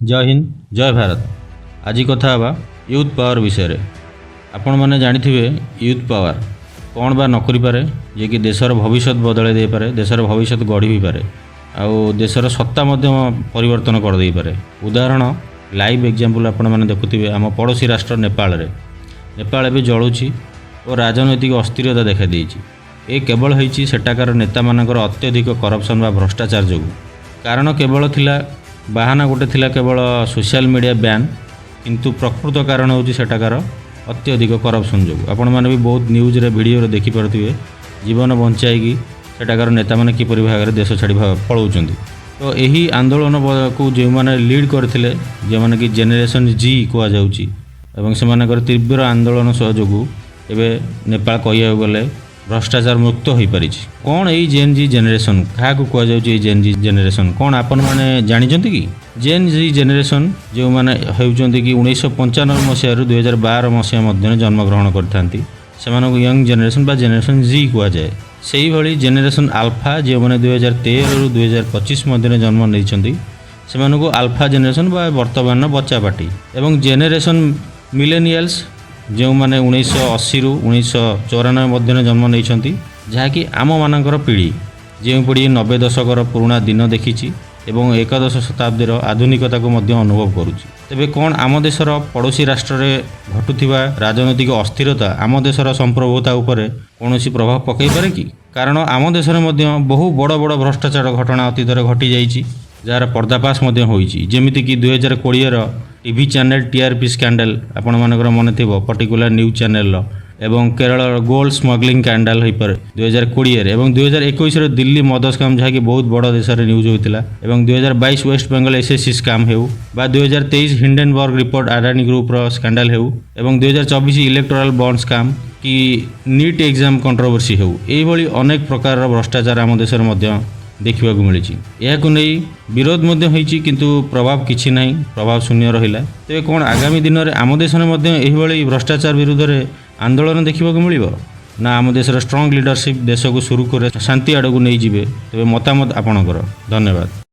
जय हिंद जय भारत। आज कथा हवा यूथ पावर विषय आपण मैंने जानिथिबे यूथ पावर कौन बा न करि पारे जे कि देशर भविष्य बदलै दे पारे, देशर भविष्य गढ़ी भी पारे, आउ देशर सत्ता मध्य परिवर्तन कर दे पारे। उदाहरण लाइव एग्जांपल आपण मैंने देखुथिबे आम पड़ोसी राष्ट्र नेपाल रे नेपाल भी जलुची और राजनैतिक अस्थिरता देखा देइछि। ए केवल होइछि सेटाकार नेता मानकर अत्यधिक करप्शन बा भ्रष्टाचार जोगु। कारण केवल थिला बाहाना गोटे थिला केवल सोशल मीडिया बैन, किंतु प्रकृत कारण होछि सेटाकार अत्यधिक करप्शन जोगु। आपण माने भी बहुत न्यूज रे वीडियो रे देखि पारथिबे जीवन बंचाई सेटाकार नेता माने किपरि भाग रे देश छाड़ी पळौचंदी। तो यही आंदोलन को जो मैंने लीड करथिले जे माने कि जेनेरेशन जी कुआ जाउची एवं से मानकर तीव्र आंदोलन जोगु एबे नेपाल कहिया गले भ्रष्टाचार मुक्त हो पारि। कौन यही जेन जी जेनेरेशन क्या कह जाए जेन जी जेनेरेशन कौन आपण मैंने जानी कि जेन जी जेनेरेशन जो मैंने होती कि 1995 मसीह 2012 मसीहा मध्य जन्मग्रहण करते यंग जेनेरेशन बा जेनेरेशन जी कह जाए। से ही जेनेरेशन आल्फा जो मैंने 2013 ରୁ 2025 मध्य जन्म नहीं से आल्फा जेनेरेशन बा वर्तमान बच्चा पार्टी एवं जेनेरेशन मिलेनियल्स जो मैंने 1980 ରୁ 1994 मध्य जन्म नहीं जहाँकि आम मानकर पीढ़ी जो पीढ़ी 90 दशकर पुराणा दिन देखी एवं एकादश शताब्दीर आधुनिकता को मध्य अनुभव करुच्ची। तेबे कौन आम देशर पड़ोसी राष्ट्र में घटुवा राजनैतिक अस्थिरता आम देशर संप्रभुता उपर कौन प्रभाव पकई पारे कि? कारण आम देश में बहु बड़ बड़ भ्रष्टाचार घटना अतीत घटी जाइए जार पर्दाफाश जमीक 2020 टीवी चैनल टीआरपी स्कैंडल आपण मानकर मन थी पर्टिकुलर न्यूज चैनल एवं केरल गोल्ड स्मगलिंग स्कैंडल हो पारे 2020 एवं 2021 दिल्ली मद स्काम जहाँकि बहुत बड़ देश में न्यूज होता एवं 2022 वेस्ट बेंगल एसएससी स्काम हो 2023 Hindenburg report Adani group scandal हो एवं 2024 इलेक्टोरल बॉन्ड स्काम कि नीट एग्जाम कंट्रोवर्सी हो यही अनेक प्रकार भ्रष्टाचार आम देश में देखा मिली। यह नहीं विरोध किंतु प्रभाव किसी ना प्रभाव शून्य रहा। तेज कौन आगामी दिन में आम देश में भ्रष्टाचार विरुद्ध में आंदोलन देखा मिल ना आम देशर स्ट्रंग लीडरशिप देश को सुरुखुरे शांति आड़ को नहीं जाए। तेज मतामत आपणकर धन्यवाद।